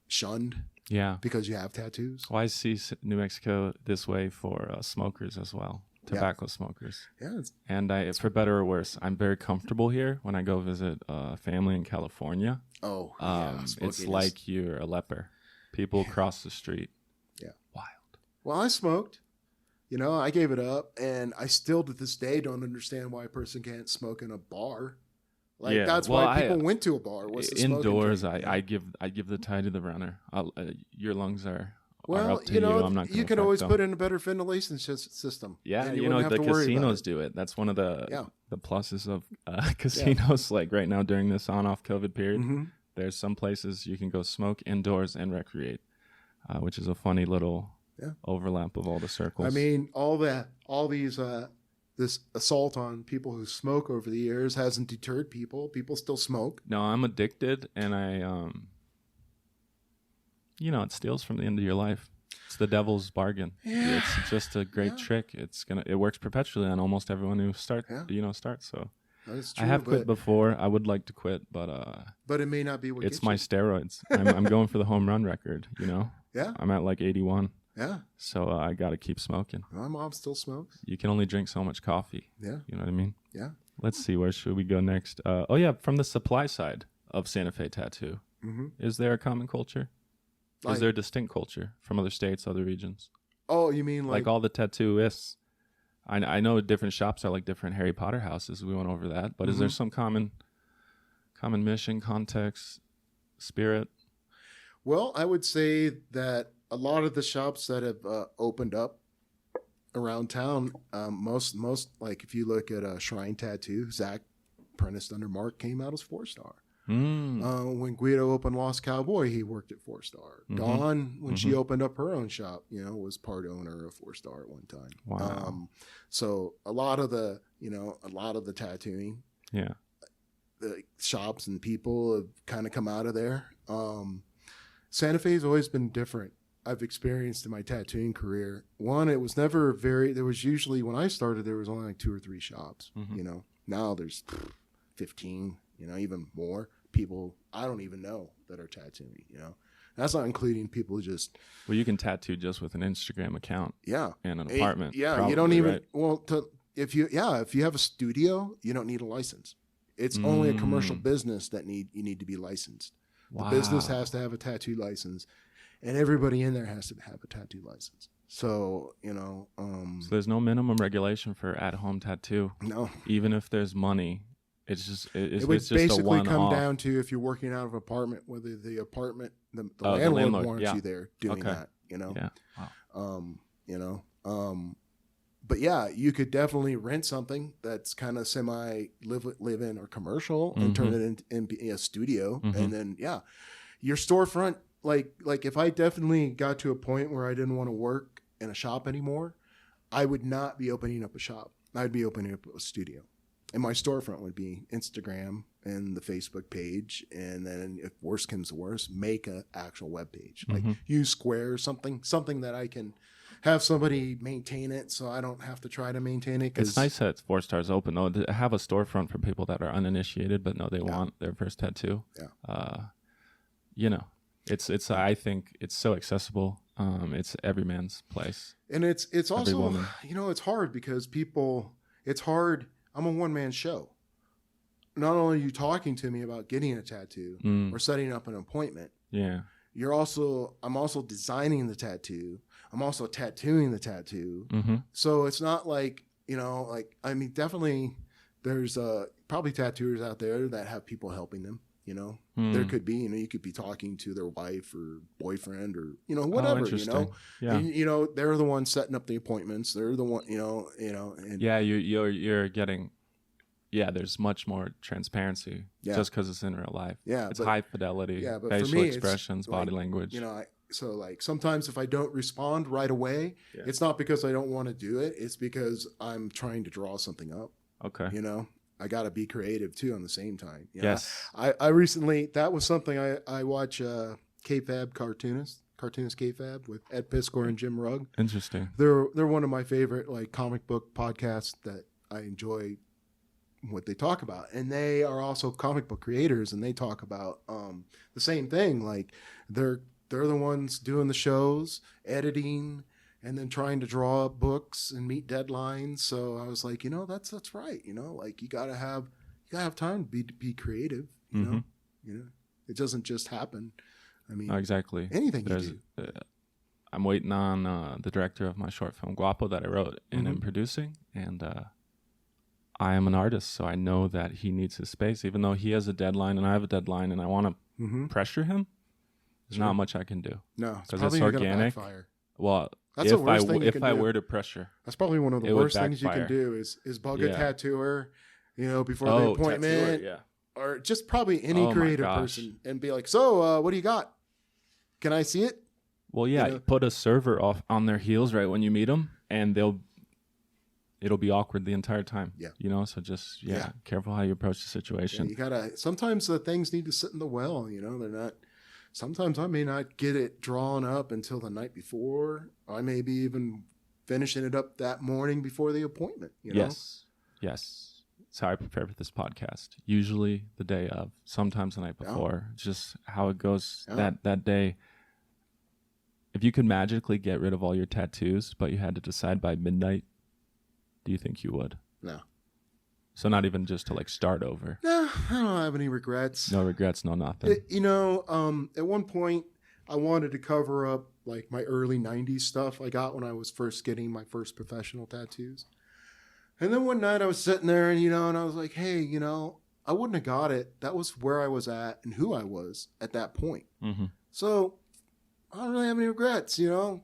shunned. Yeah. Because you have tattoos. Well, I see New Mexico this way for smokers as well. Tobacco smokers. Yeah. And for better or worse, I'm very comfortable here when I go visit family in California. Oh, it's like you're a leper. People cross the street. Yeah. Wild. Well, I smoked. I gave it up, and I still to this day don't understand why a person can't smoke in a bar. That's why people went to a bar. Was to indoors? Smoke and I give the tie to the runner. Your lungs are well, up to you. I'm not. You can always put in a better ventilation system. Yeah, the casinos do it. That's one of the pluses of casinos. Like right now during this on-off COVID period, there's some places you can go smoke indoors and recreate, which is a funny little overlap of all the circles. This assault on people who smoke over the years hasn't deterred people. People still smoke. No, I'm addicted, and I, it steals from the end of your life. It's the devil's bargain. Yeah. It's just a great trick. It works perpetually on almost everyone who starts. So that's true, I have quit before. I would like to quit, but it may not be what it's my steroids. I'm going for the home run record. Yeah. I'm at 81. Yeah. So I got to keep smoking. My mom still smokes. You can only drink so much coffee. Yeah. You know what I mean? Yeah. Let's see. Where should we go next? From the supply side of Santa Fe tattoo, is there a common culture? Is there a distinct culture from other states, other regions? Oh, you mean like all the tattooists? I know different shops are like different Harry Potter houses. We went over that. But is there some common mission, context, spirit? Well, I would say that a lot of the shops that have opened up around town, most like if you look at a Shrine Tattoo, Zach apprenticed under Mark, came out as 4-star. When Guido opened Lost Cowboy, he worked at 4-Star. Dawn, when she opened up her own shop, was part owner of 4-Star at one time. Wow. So a lot of the tattooing, the shops and people have kind of come out of there. Santa Fe's always been different. I've experienced in my tattooing career. One, it was never there was usually, when I started, there was only like 2 or 3 shops, Now there's 15, even more people I don't even know that are tattooing, That's not including people just. Well, you can tattoo just with an Instagram account. Yeah. And an apartment. You don't even, if you have a studio, you don't need a license. It's only a commercial business that you need to be licensed. Wow. The business has to have a tattoo license, and everybody in there has to have a tattoo license. So, so there's no minimum regulation for at-home tattoo. No. Even if there's money, it would just basically come down to if you're working out of an apartment, whether the apartment, the landlord wants you there doing that, Yeah. Wow. But yeah, you could definitely rent something that's kind of semi live in or commercial and turn it into a studio. And then, your storefront, like if I definitely got to a point where I didn't want to work in a shop anymore, I would not be opening up a shop. I'd be opening up a studio. And my storefront would be Instagram and the Facebook page. And then if worse comes to worse, make an actual web page. Like use Square, something that I can have somebody maintain it so I don't have to try to maintain it. It's nice that it's 4-Stars open, though. To have a storefront for people that are uninitiated, but they want their first tattoo. Yeah. It's I think it's so accessible. It's every man's place. And it's also, it's hard because it's hard. I'm a one-man show. Not only are you talking to me about getting a tattoo or setting up an appointment. Yeah. I'm also designing the tattoo. I'm also tattooing the tattoo. So it's not like, definitely there's probably tattooers out there that have people helping them, There could be, you could be talking to their wife or boyfriend or, whatever, Yeah. They're the ones setting up the appointments. They're the one, and yeah, you're getting, there's much more transparency just because it's in real life. Yeah. It's high fidelity, but facial for me, expressions, body language. So like sometimes if I don't respond right away, it's not because I don't want to do it. It's because I'm trying to draw something up. Okay. I got to be creative too on the same time. Yes. I recently, that was something I watch K-Fab Cartoonist K-Fab with Ed Piskor and Jim Rugg. Interesting. They're one of my favorite like comic book podcasts that I enjoy what they talk about. And they are also comic book creators, and they talk about the same thing. Like they're the ones doing the shows, editing, and then trying to draw up books and meet deadlines. So I was like, that's right. Like you gotta have time to be creative. It doesn't just happen. I mean, exactly. Anything you do. I'm waiting on the director of my short film Guapo that I wrote and am producing, and I am an artist, so I know that he needs his space, even though he has a deadline and I have a deadline, and I want to pressure him. There's not much I can do. No, because it's organic. Backfire. Well, that's the worst thing you can if I do. were to pressure, that's probably one of the worst things you can do is bug a tattooer, before the appointment, or just probably any creative person, and be like, "So, what do you got? Can I see it?" Well, you put a server off on their heels right when you meet them, and it'll be awkward the entire time. Yeah. So just careful how you approach the situation. You gotta. Sometimes the things need to sit in the well. They're not. Sometimes I may not get it drawn up until the night before. I may be even finishing it up that morning before the appointment. Yes. That's how I prepare for this podcast. Usually the day of, sometimes the night before. Just how it goes that day. If you could magically get rid of all your tattoos, but you had to decide by midnight, do you think you would? No. So not even just to like start over. No, I don't have any regrets. No regrets, no nothing. At one point I wanted to cover up like my early 90s stuff I got when I was first getting my first professional tattoos. And then one night I was sitting there and I was like, hey, I wouldn't have got it. That was where I was at and who I was at that point. So I don't really have any regrets, they are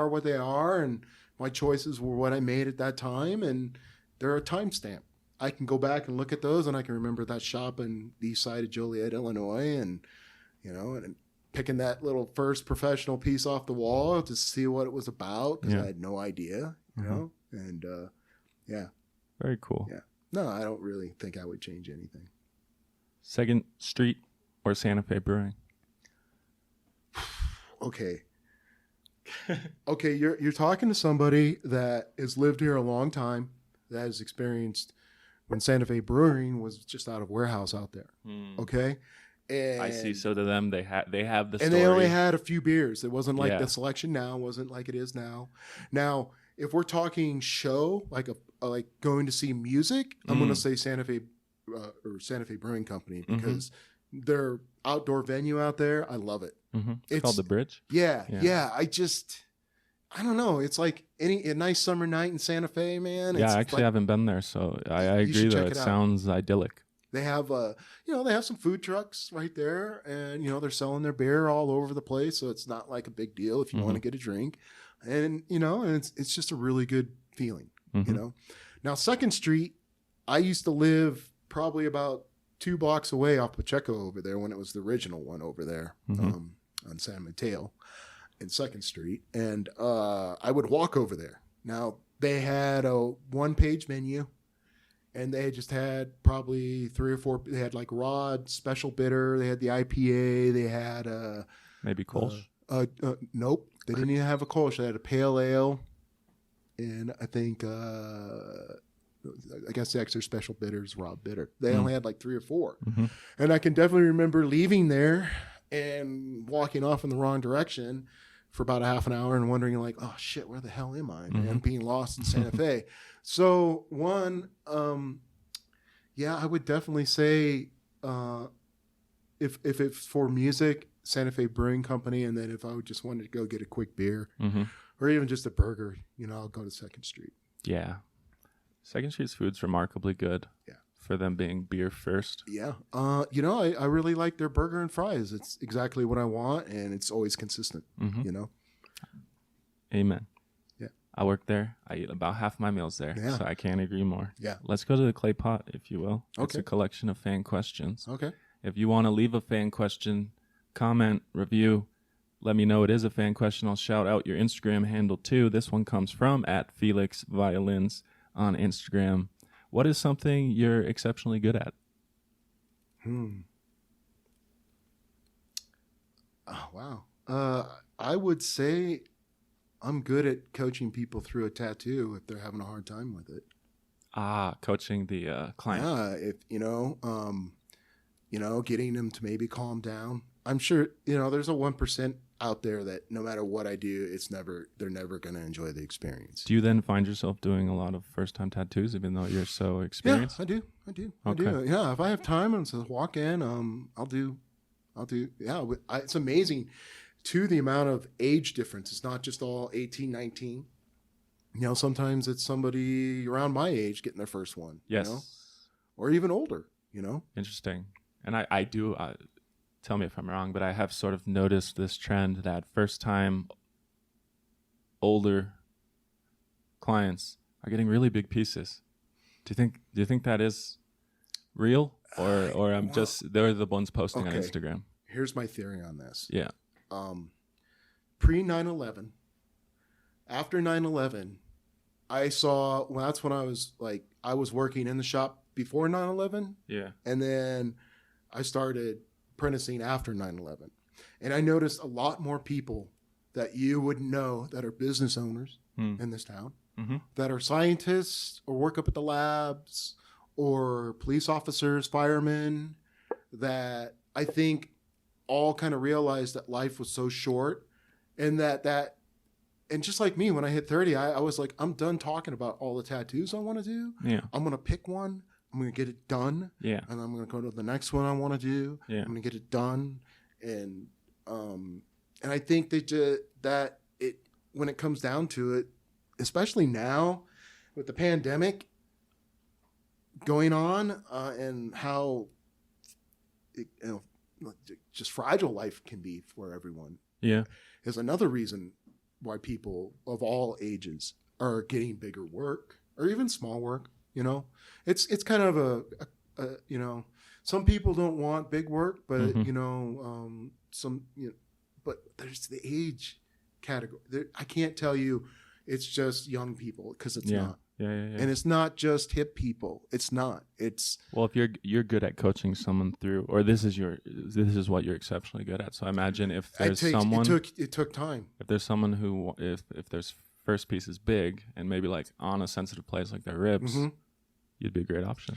what they are, and my choices were what I made at that time, and they're a timestamp. I can go back and look at those, and I can remember that shop in the east side of Joliet, Illinois, and and picking that little first professional piece off the wall to see what it was about, because I had no idea, you know, and very cool. Yeah, no, I don't really think I would change anything. 2nd Street or Santa Fe Brewing? Okay. Okay, you're talking to somebody that has lived here a long time, that has experienced when Santa Fe Brewing was just out of warehouse out there. Okay, and I see. So to them, they have the and story. they only had a few beers. It wasn't like Yeah. the selection now. It wasn't like it is now. Now, if we're talking show, like like going to see music, I'm going to say Santa Fe or Santa Fe Brewing Company, because their outdoor venue out there, I love it. It's called the Bridge. Yeah. I don't know. It's like a nice summer night in Santa Fe, man. Yeah, It's I actually like, haven't been there, so I You agree. should Though check it it out. sounds idyllic. they have they have some food trucks right there, and they're selling their beer all over the place, so it's not like a big deal if you want to get a drink, and and it's just a really good feeling. Now 2nd Street, I used to live probably about 2 blocks away off Pacheco over there when it was the original one over there on San Mateo in 2nd Street, and I would walk over there. Now they had a 1-page menu, and they just had probably 3 or 4. They had like Rod Special Bitter, they had the IPA, they had Maybe Kolsch. nope, they didn't even have a Kolsch. They had a pale ale, and I think I guess the extra special bitters, raw bitter. They only had like 3 or 4. And I can definitely remember leaving there and walking off in the wrong direction for about a half an hour and wondering like, oh shit, where the hell am I? And being lost in Santa Fe. So I would definitely say if it's for music, Santa Fe Brewing Company, and then if I would just wanted to go get a quick beer or even just a burger, I'll go to 2nd Street. Yeah. 2nd Street's food's remarkably good. Yeah. For them being beer first. Yeah. I really like their burger and fries. It's exactly what I want, and it's always consistent, Amen. Yeah. I work there. I eat about half my meals there. Yeah. So I can't agree more. Yeah. Let's go to the clay pot, if you will. It's Okay. a collection of fan questions. Okay. If you want to leave a fan question, comment, review, let me know it is a fan question. I'll shout out your Instagram handle too. This one comes from @FelixViolins on Instagram. What is something you're exceptionally good at? Oh, wow. I would say I'm good at coaching people through a tattoo if they're having a hard time with it. Coaching the client. Yeah, if getting them to maybe calm down. I'm sure there's a 1% out there that no matter what I do, they're never going to enjoy the experience. Do you then find yourself doing a lot of first-time tattoos, even though you're so experienced? Yeah, I do. Okay. Yeah, if I have time and to walk in, I'll do. Yeah, it's amazing too, the amount of age difference. It's not just all 18, 19. Sometimes it's somebody around my age getting their first one. Yes. Or even older. Interesting. And I do. Tell me if I'm wrong, but I have sort of noticed this trend that first-time older clients are getting really big pieces. Do you think that is real, or they're the ones posting on Instagram? Here's my theory on this. Yeah. Pre 9/11, after 9/11, I saw. Well, that's when I was working in the shop before 9/11. Yeah. And then I started apprenticing after 9/11, and I noticed a lot more people that you would know that are business owners in this town, that are scientists or work up at the labs, or police officers, firemen, that I think all kind of realized that life was so short, and and just like me, when I hit 30, I was like, I'm done talking about all the tattoos I want to do. Yeah. I'm going to pick one. I'm going to get it done. Yeah. And I'm going to go to the next one I want to do. Yeah. I'm going to get it done. And I think that when it comes down to it, especially now with the pandemic going on, and how just fragile life can be for everyone. Yeah. Is another reason why people of all ages are getting bigger work, or even small work. You know, it's kind of a you know, some people don't want big work, but you know, but there's the age category. I can't tell you it's just young people, because it's not. Yeah. And it's not just hip people. It's not. It's well, if you're good at coaching someone through, or this is what you're exceptionally good at. So I imagine if there's someone, it took time. If there's someone who, if there's first piece is big and maybe like on a sensitive place like their ribs, you'd be a great option.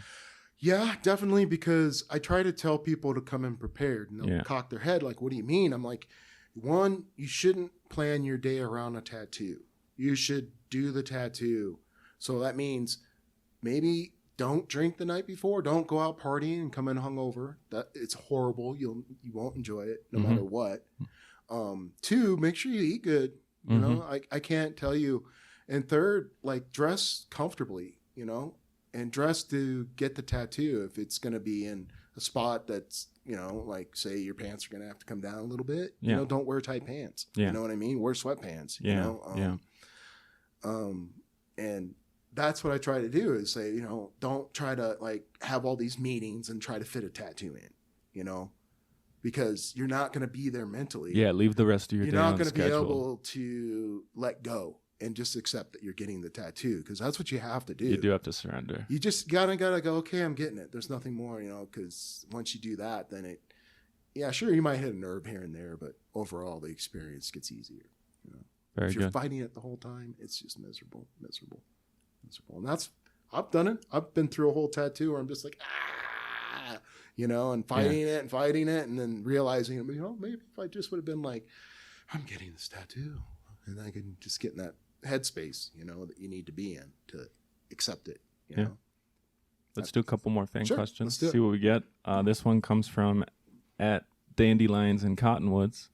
Yeah, definitely, because I try to tell people to come in prepared, and they'll cock their head like, "What do you mean?" I'm like, one, you shouldn't plan your day around a tattoo. You should do the tattoo. So that means maybe don't drink the night before. Don't go out partying and come in hungover. It's horrible. You won't enjoy it no matter what. Two, make sure you eat good. You know, I can't tell you. And third, like, dress comfortably, you know, and dress to get the tattoo. If it's going to be in a spot that's, you know, like, say your pants are going to have to come down a little bit, you know, don't wear tight pants. You know what I mean? Wear sweatpants, you know? And that's what I try to do, is say, you know, don't try to like have all these meetings and try to fit a tattoo in, you know, because you're not going to be there mentally. Yeah, leave the rest of your day on schedule. You're not going to be able to let go and just accept that you're getting the tattoo, because that's what you have to do. You do have to surrender. You just gotta go, okay, I'm getting it. There's nothing more, you know, because once you do that, then sure, you might hit a nerve here and there, but overall the experience gets easier, you know. Very if you're good. fighting it the whole time, it's just miserable. And I've done it. I've been through a whole tattoo where I'm just like, you know, and fighting it, and then realizing, you know, maybe if I just would have been like, I'm getting this tattoo, and I can just get in that headspace, you know, that you need to be in to accept it, you know. Let's do a couple more fan questions. Let's do it. See what we get. This one comes from at Dandelions in Cottonwoods.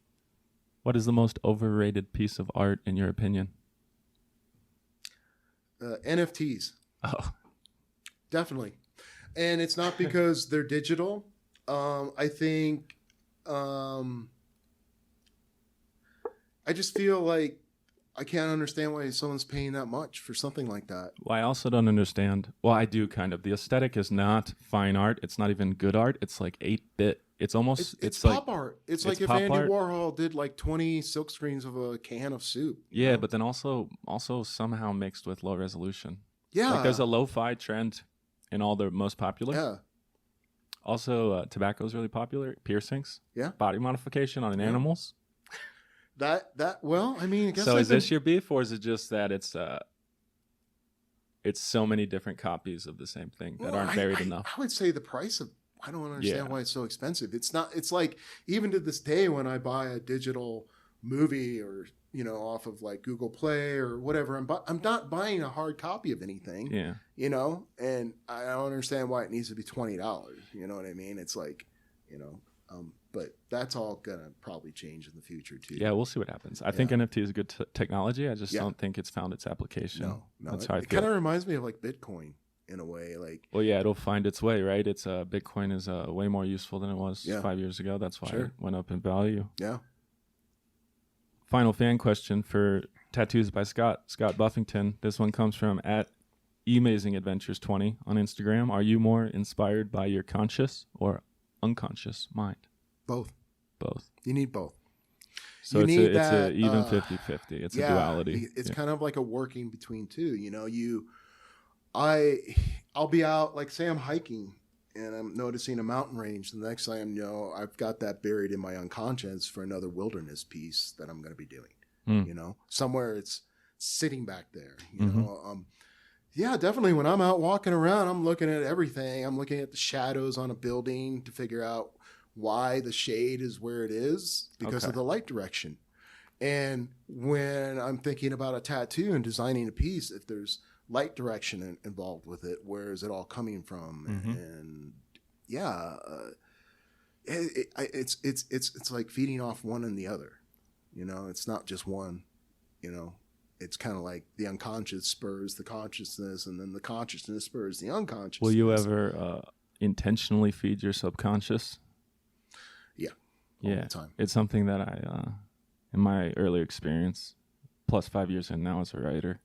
What is the most overrated piece of art in your opinion? NFTs. Oh, definitely. And it's not because they're digital. I think I just feel like I can't understand why someone's paying that much for something like that. Well, I also don't understand. Well, I do kind of. The aesthetic is not fine art. It's not even good art. It's like 8-bit. It's almost it's like pop art. It's like if Andy Warhol did like 20 silk screens of a can of soup. Yeah, know? But then also somehow mixed with low resolution. Yeah. Like there's a lo-fi trend in all the most popular. Yeah. Also, tobacco is really popular. Piercings. Yeah. Body modification on animals. Well, I mean, I guess so is this your beef, or is it just that it's so many different copies of the same thing that aren't varied enough? I would say the price of, I don't understand why it's so expensive. It's not, it's like, even to this day when I buy a digital movie or, you know, off of like Google Play or whatever, I'm not buying a hard copy of anything. Yeah. You know, and I don't understand why it needs to be $20. You know what I mean? It's like, you know, but that's all gonna probably change in the future too. Yeah, we'll see what happens. I think NFT is a good technology. I just don't think it's found its application. No, that's how I feel. It kind of reminds me of like Bitcoin in a way. Like, well, yeah, it'll find its way, right? It's Bitcoin is way more useful than it was 5 years ago. That's why it went up in value. Yeah. Final fan question for Tattoos by Scott Buffington. This one comes from at AmazingAdventures20 on Instagram. Are you more inspired by your conscious or unconscious mind? Both. Both. You need both. So it's a even 50-50. It's a duality. It's kind of like a working between two. You know, I'll be out, like say I'm hiking and I'm noticing a mountain range. The next thing I know, I've got that buried in my unconscious for another wilderness piece that I'm going to be doing. You know, somewhere it's sitting back there. You know, yeah, definitely. When I'm out walking around, I'm looking at everything. I'm looking at the shadows on a building to figure out why the shade is where it is because of the light direction. And when I'm thinking about a tattoo and designing a piece, if there's light direction involved with it, where is it all coming from? And it's like feeding off one and the other. You know, it's not just one. You know, it's kind of like the unconscious spurs the consciousness, and then the consciousness spurs the unconscious. Will you ever intentionally feed your subconscious? All the time. It's something that I, in my earlier experience, plus 5 years in now as a writer,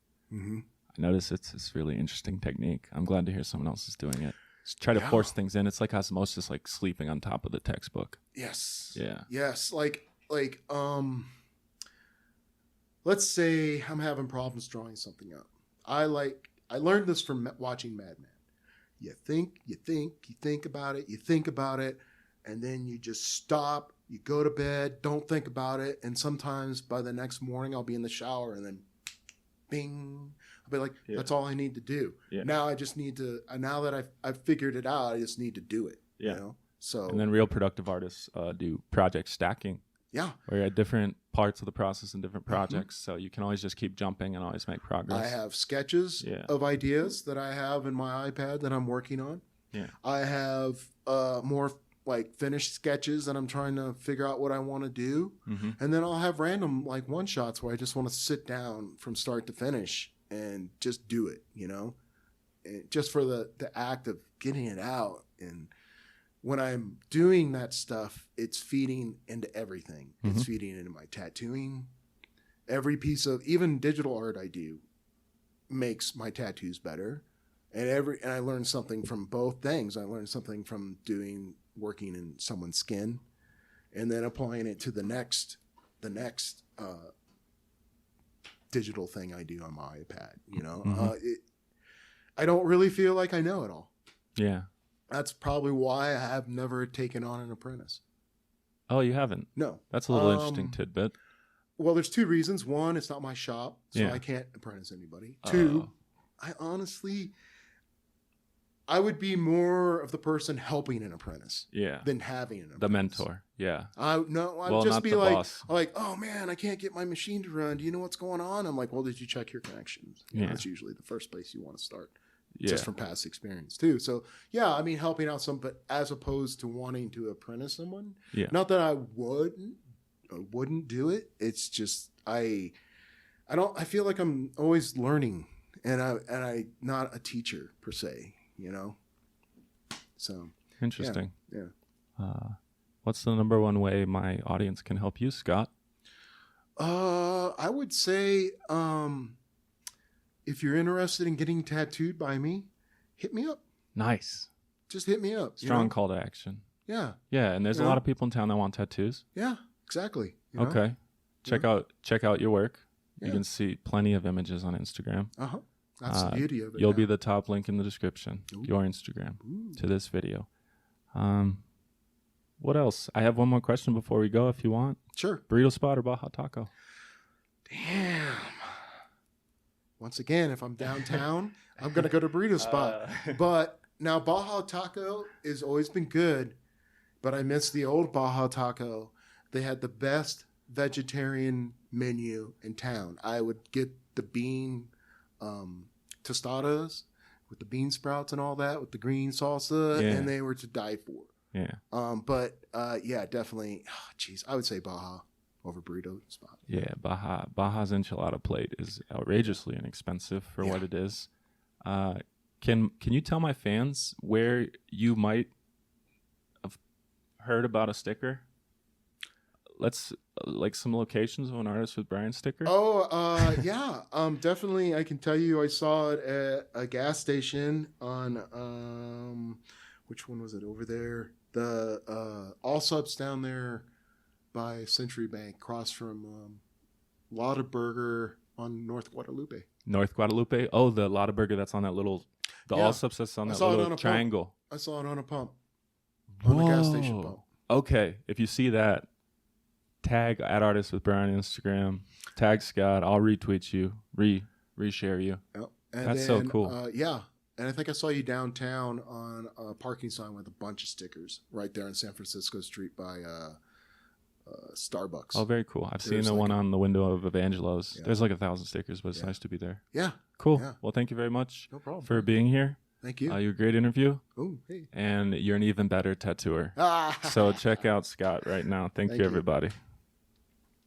I notice it's really interesting technique. I'm glad to hear someone else is doing it. Just try to force things in. It's like osmosis, like sleeping on top of the textbook. Yes. Yeah. Yes. Like, let's say I'm having problems drawing something up. I learned this from watching Mad Men. You think about it, and then you just stop, you go to bed, don't think about it, and sometimes by the next morning I'll be in the shower and then bing, I'll be like, that's all I need to do. Yeah. Now I just need to, now that I've figured it out, I just need to do it. Yeah. You know? So, and then real productive artists do project stacking. Yeah. Where you're at different parts of the process in different projects. So you can always just keep jumping and always make progress. I have sketches of ideas that I have in my iPad that I'm working on. Yeah. I have more like finished sketches that I'm trying to figure out what I want to do. Mm-hmm. And then I'll have random like one shots where I just want to sit down from start to finish and just do it, you know, and just for the act of getting it out. And when I'm doing that stuff, it's feeding into everything. Mm-hmm. It's feeding into my tattooing. Every piece of, even digital art I do makes my tattoos better. And I learned something from both things. I learned something from working in someone's skin and then applying it to the next digital thing I do on my iPad, you know. Mm-hmm. I don't really feel like I know it all. Yeah. That's probably why I have never taken on an apprentice. Oh, you haven't? No. That's a little interesting tidbit. Well, there's two reasons. One, it's not my shop, so I can't apprentice anybody. Two, I would be more of the person helping an apprentice than having an apprentice. The mentor, yeah. I'd just be like, oh man, I can't get my machine to run. Do you know what's going on? I'm like, well, did you check your connections? You know, that's usually the first place you want to start. Just from past experience too. So yeah, I mean, helping out but as opposed to wanting to apprentice someone. Yeah. Not that I wouldn't do it. It's just I feel like I'm always learning, and I not a teacher per se, you know. So interesting. Yeah. What's the number one way my audience can help you, Scott? I would say if you're interested in getting tattooed by me, hit me up. Nice. Just hit me up. Strong call to action. Yeah. Yeah, and there's a lot of people in town that want tattoos. Yeah, exactly. Okay. Check out your work. You can see plenty of images on Instagram. Uh-huh. That's the beauty of it. You'll be the top link in the description. Ooh. Your Instagram to this video. What else? I have one more question before we go if you want. Sure. Burrito spot or Baja Taco? Damn. Once again, if I'm downtown, I'm going to go to Burrito Spot. But now Baja Taco has always been good, but I miss the old Baja Taco. They had the best vegetarian menu in town. I would get the bean tostadas with the bean sprouts and all that, with the green salsa, and they were to die for. Yeah. But definitely, I would say Baja over Burrito Spot. Yeah, Baja's enchilada plate is outrageously inexpensive for what it is. Can you tell my fans where you might have heard about a sticker? Let's like some locations of an artist with Brian sticker. Definitely. I can tell you, I saw it at a gas station on which one was it over there? The All Subs down there by Century Bank, across from Lotta Burger on North Guadalupe. North Guadalupe? Oh, the Lotta Burger that's on that little, All Subs that's on that little triangle. Pump. I saw it on a pump. On the gas station pump. Okay, if you see that, tag @artist with Brian on Instagram. Tag Scott. I'll retweet you, reshare you. Yep. That's so cool. And I think I saw you downtown on a parking sign with a bunch of stickers right there on San Francisco Street by Starbucks. Oh, very cool. I've seen the one on the window of Evangelo's. There's like 1,000 stickers, but it's nice to be there. Yeah. Cool. Yeah. Well, thank you very much for being here. Thank you. You're a great interview. Oh, hey. And you're an even better tattooer. So check out Scott right now. Thank you, everybody.